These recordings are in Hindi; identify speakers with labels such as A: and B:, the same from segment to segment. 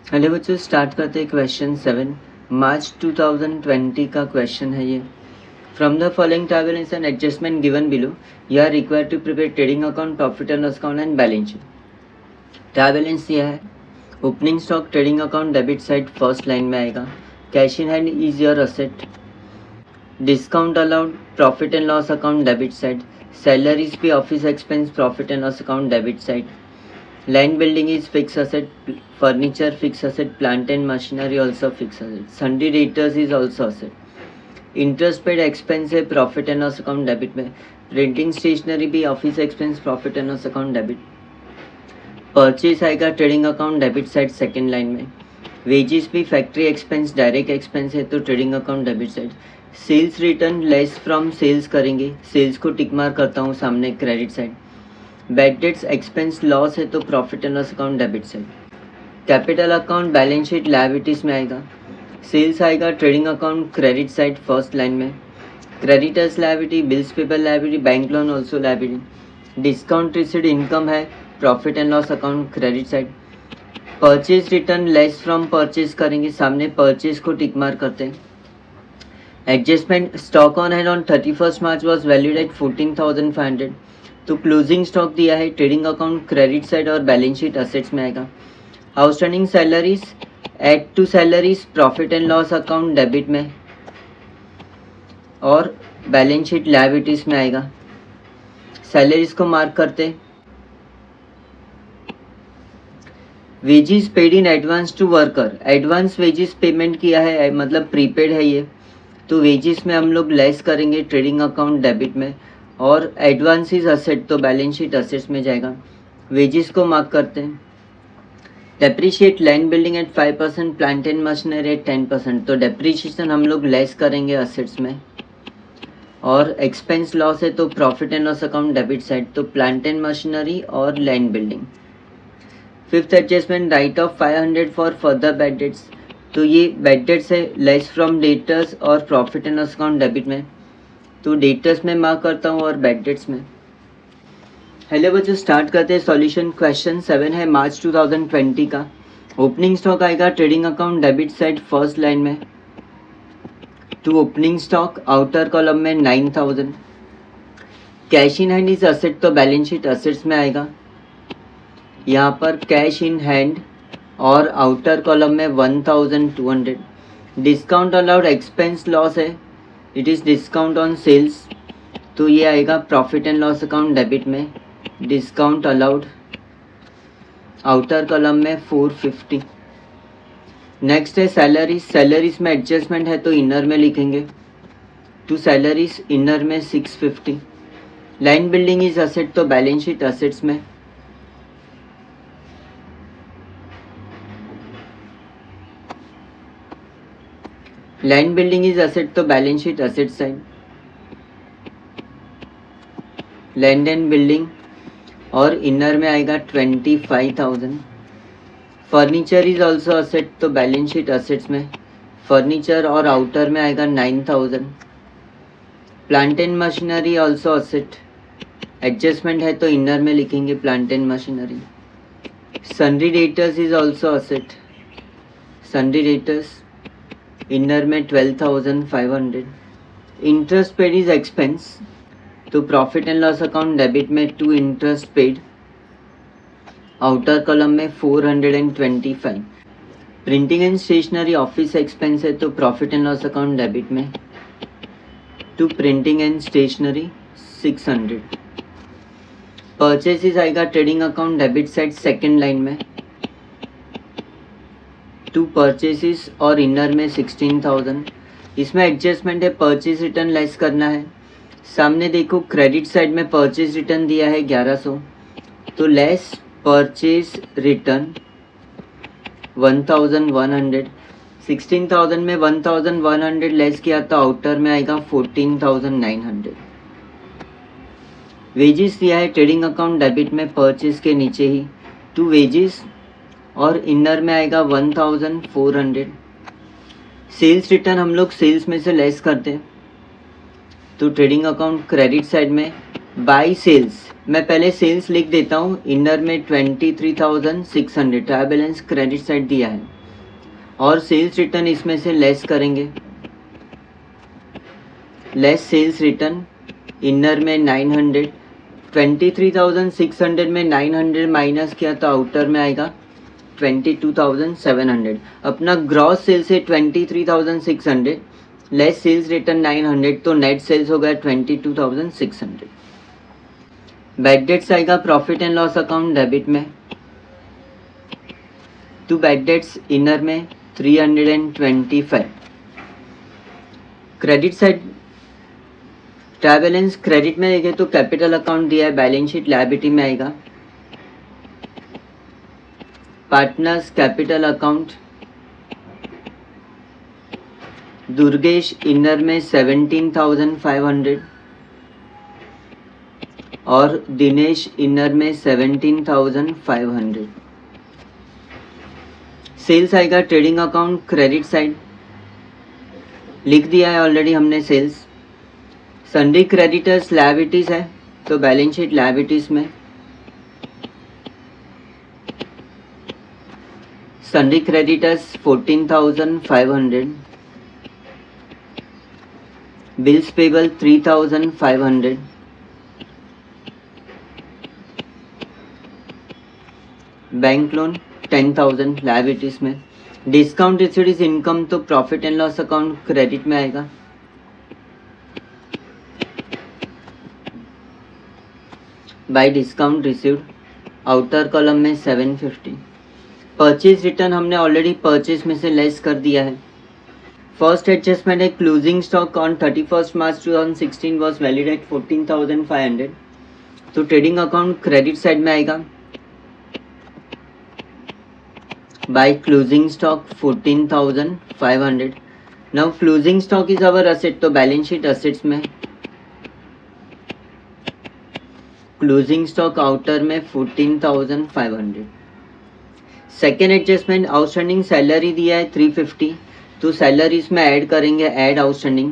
A: चलिए बच्चों स्टार्ट करते हैं क्वेश्चन 7 मार्च 2020 का क्वेश्चन है ये। From the following table is an adjustment given below you are required to prepare trading account, profit and loss account and balance sheet. क्या बैलेंस दिया है? Opening stock trading account debit side first line में आएगा। Cash in hand is your asset. Discount allowed profit and loss account debit side. Salaries पे office expense profit and loss account debit side. Land building is fixed asset, furniture fixed asset, plant and machinery also fixed asset. Sundry debtors is also asset. Interest paid expense है profit and loss account debit में. Printing stationery भी office expense profit and loss account debit. Purchase आएगा trading account debit side second line में. Wages भी factory expense direct expense है तो trading account debit side. Sales return less from sales करेंगे. Sales को टिक मार करता हूँ सामने credit side. Bad debts expense loss है तो profit and loss account debit side. Capital account balance sheet liabilities में आएगा। सेल्स आएगा trading account credit side first line में। Creditors liability, bills payable liability, bank loan also liability. Discount received income है profit and loss account credit side. Purchase return less from purchase करेंगे, सामने परचेज को टिक मार करते हैं। Adjustment stock on hand on 31 March was valued at 14,500 तो क्लोजिंग स्टॉक दिया है ट्रेडिंग अकाउंट क्रेडिट साइड और बैलेंस शीट असेट्स में आएगा। Outstanding salaries add to salaries profit and loss account debit में और बैलेंस शीट लायबिलिटीज में आएगा। सैलरीज को मार्क करते। Wages paid in advance to worker, advance wages payment किया है मतलब प्रीपेड है ये, तो वेजेस में हम लोग लेस करेंगे ट्रेडिंग अकाउंट डेबिट में और एडवांस इज असेट तो बैलेंस शीट असेट्स में जाएगा। वेजेस को मार्क करते हैं। Depreciate land building at 5%, plant and machinery at 10% तो डेप्रीशिएशन हम लोग लेस करेंगे असेट्स में। और एक्सपेंस लॉस है तो profit and loss account debit side तो प्लांट एंड मशीनरी और land building. Fifth adjustment right of 500 for further bad debts तो ये बैड डेट्स है लेस फ्रॉम डेटर्स और profit and loss account debit में तो डेटर्स में मार्क करता हूँ और बैड डेट्स में। हेलो बच्चों स्टार्ट करते हैं सॉल्यूशन। क्वेश्चन 7 है मार्च 2020 का। ओपनिंग स्टॉक आएगा trading account debit side first line में to opening stock outer column में 9,000। Cash in hand is asset तो बैलेंस शीट असेट्स में आएगा। यहाँ पर कैश इन हैंड और आउटर कॉलम में 1,200। डिस्काउंट अलाउड एक्सपेंस लॉस है, it is discount on sales तो ये आएगा profit and loss account debit में। डिस्काउंट अलाउड आउटर कॉलम में 450। नेक्स्ट है सैलरीज, सैलरीज में एडजस्टमेंट है तो इनर में लिखेंगे टू सैलरीज इनर में 650। लैंड बिल्डिंग इज असेट तो बैलेंस शीट असेट्स में। लैंड बिल्डिंग इज असेट तो balance sheet asset side. Land and building और इनर में आएगा 25,000। फर्नीचर इज ऑल्सो असेट तो बैलेंस शीट असेट्स में। फर्नीचर और आउटर में आएगा 9,000। Plant and machinery also asset, adjustment है तो इनर में लिखेंगे plant and machinery. Sundry debtors is also asset, sundry debtors inner में 12,500। इंटरेस्ट पेड इज एक्सपेंस तो profit and loss account debit में to interest paid outer column में 425। Printing and stationery office expense है तो profit and loss account debit में to printing and stationery 600। Purchases आएगा trading account debit side second line में टू परचेसेस और इनर में 16,000। इसमें एडजस्टमेंट है परचेज रिटर्न लेस करना है। सामने देखो क्रेडिट साइड में परचेज रिटर्न दिया है 1100 तो लेस परचेज रिटर्न 1,100। 16,000 में 1,100 लेस किया तो आउटर में आएगा 14,900। वेजेस दिया है ट्रेडिंग अकाउंट डेबिट में परचेज के नीचे ही टू वेजेस और इनर में आएगा 1,400। सेल्स रिटर्न हम लोग सेल्स में से लेस करते हैं तो ट्रेडिंग अकाउंट क्रेडिट साइड में बाई सेल्स मैं पहले सेल्स लिख देता हूँ। इनर में 23,600 ट्रायल बैलेंस क्रेडिट साइड दिया है और सेल्स रिटर्न इसमें से लेस करेंगे, लेस सेल्स रिटर्न इनर में 900, 23,600 में 900 माइनस किया तो आउटर में आएगा 22,700। अपना ग्रॉस सेल्स है 23,600 लेस सेल्स रिटर्न 900, तो नेट सेल्स हो गया 22,600। बैड डेट्स आएगा profit and loss account debit में, टू बैड डेट्स इनर में 325। Credit side trial balance credit में देखें तो कैपिटल अकाउंट दिया है, बैलेंस शीट लायबिलिटी में आएगा। Partners capital account Durgesh inner में 17,500 और दिनेश इनर में 17,500। सेल्स आएगा ट्रेडिंग अकाउंट क्रेडिट साइड, लिख दिया है ऑलरेडी हमने सेल्स। सन्ड्री क्रेडिटर्स लायबिलिटीज है तो बैलेंस शीट लायबिलिटीज में sundry creditors 14,500, bills payable 3,500, bank loan 10,000 liabilities में। डिस्काउंट रिसीव्ड इज इनकम तो profit and loss account credit में आएगा। By discount received outer column में 750। परचेज रिटर्न हमने ऑलरेडी परचेज में से लेस कर दिया है। फर्स्ट एडजस्टमेंट है closing stock on 31 March 2016 was valid at 14,500, तो ट्रेडिंग अकाउंट क्रेडिट साइड में आएगा। By closing stock 14,500। Now closing stock is our asset तो बैलेंस शीट असेट्स में क्लोजिंग स्टॉक आउटर में 14,500। सेकेंड एडजस्टमेंट आउटस्टैंडिंग सैलरी दिया है 350, तो सैलरीज में ऐड करेंगे, ऐड आउटस्टैंडिंग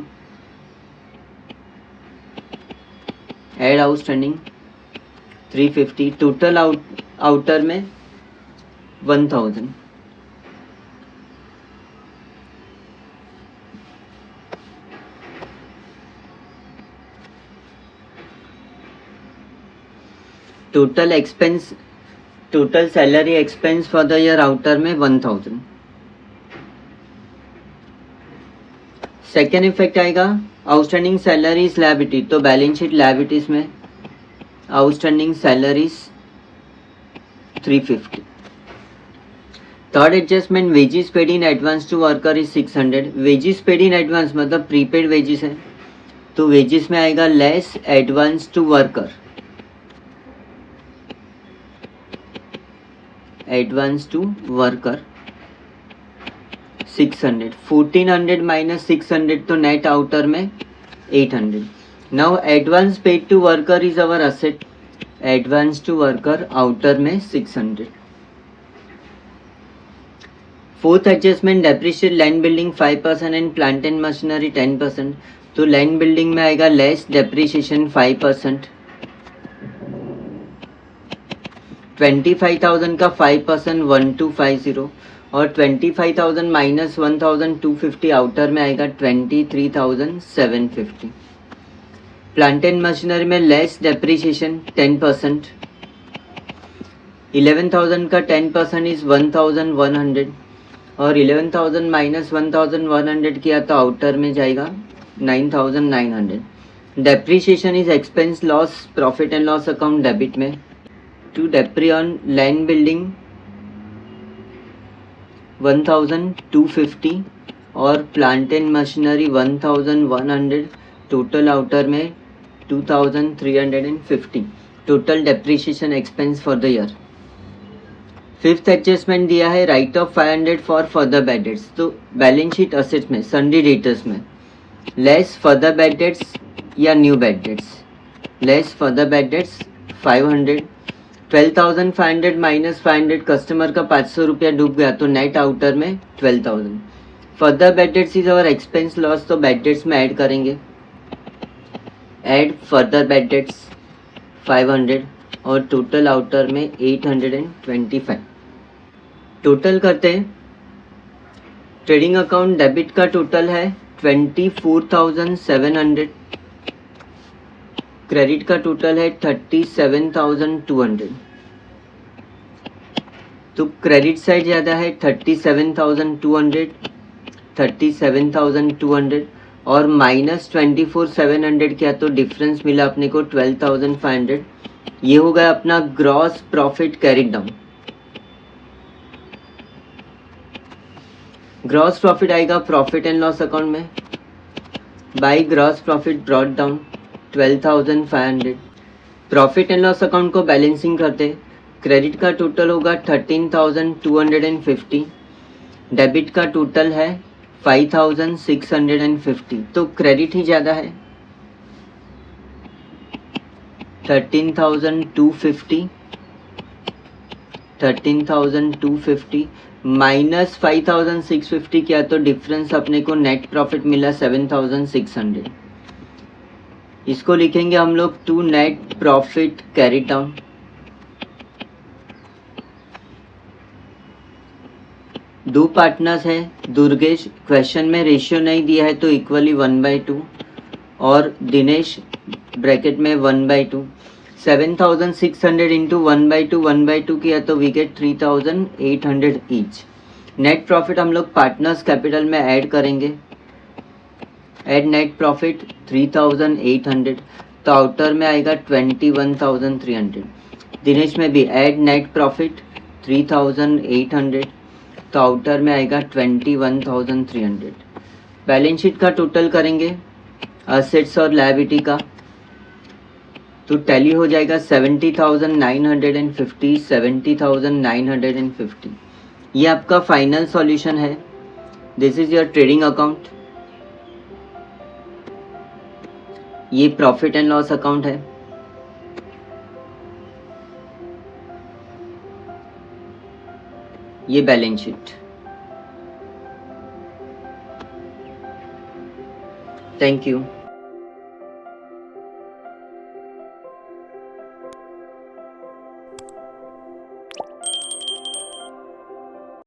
A: 350, टोटल आउटर में 1,000। Total expense, total salary expense for the year outer में 1,000। सेकेंड इफेक्ट आएगा आउटस्टैंडिंग सैलरीज लायबिलिटी, तो बैलेंस शीट लायबिलिटीज में outstanding salaries 350। Third adjustment wages paid in advance to worker is 600। Wages paid in advance मतलब प्रीपेड वेजेस है, तो वेजेस में आएगा less advance to worker, advance to worker 600। 1400 minus 600 तो नेट आउटर में 800। Now advance paid to worker is our asset, advance to worker outer में 600। Fourth adjustment depreciate land building 5% and plant and machinery 10%, तो लैंड बिल्डिंग में आएगा लेस डेप्रिशिएशन 5%। 25,000 का 5% 1250 और 25,000 माइनस 1,250 आउटर में आएगा 23,750। प्लांट एंड मशीनरी में लेस डेप्रिशिएशन 10%, 11,000 का 10% इज 1,100 और 11,000 माइनस 1,100 किया तो आउटर में जाएगा 9,900। Depreciation is expense loss profit and loss account debit में। टू डेप्री ऑन लैंड बिल्डिंग 1,250 और plant and machinery 1,100, total outer में 2,350 total depreciation expense for the year. Fifth adjustment दिया है right of 500 for further bad debts, तो बैलेंस शीट असेट्स में सन्ड्री डेटर्स में लेस फर्दर बैड डेट्स या new bad debts, less further bad debts 500। 12,500 minus 500 customer का 500 रुपया डूब गया तो नेट आउटर में 12,000। Further bad debts is our expense loss तो बैड डेट्स में ऐड करेंगे, ऐड फर्दर बैड डेट्स 500 और टोटल आउटर में 825। टोटल करते हैं ट्रेडिंग अकाउंट डेबिट का टोटल है 24,700, क्रेडिट का टोटल है 37,200। तो क्रेडिट साइड ज़्यादा है 37,200 और माइनस 24,700 किया तो डिफरेंस मिला अपने को 12,500। ये हो गया अपना gross profit carried down. Gross profit आएगा प्रॉफिट एंड लॉस अकाउंट में, by gross profit brought down 12,500। Profit and loss account को बैलेंसिंग करते, क्रेडिट का टोटल होगा 13,250, डेबिट का टोटल है 5,650। तो क्रेडिट ही ज़्यादा है 13,250 माइनस 5,650 किया तो डिफरेंस अपने को नेट प्रॉफिट मिला 7,600। इसको लिखेंगे हम लोग to net profit carry down. दो पार्टनर्स हैं, दुर्गेश क्वेश्चन में रेशियो नहीं दिया है तो इक्वली 1/2 और दिनेश ब्रैकेट में 1/2। 7,600 इंटू 1/2 किया तो we get 3,800 each. Net profit हम लोग पार्टनर्स कैपिटल में ऐड करेंगे, ऐड नेट प्रॉफिट 3,800 तो आउटर में आएगा 21,300। दिनेश में भी ऐड नेट प्रॉफिट 3,800 तो आउटर में आएगा 21,300। बैलेंस शीट का टोटल करेंगे असेट्स और लायबिलिटी का तो टैली हो जाएगा 70,950, 70,950। ये आपका फाइनल सॉल्यूशन है। This is your trading account, ये प्रॉफिट एंड लॉस अकाउंट है। ये बैलेंस शीट। Thank you.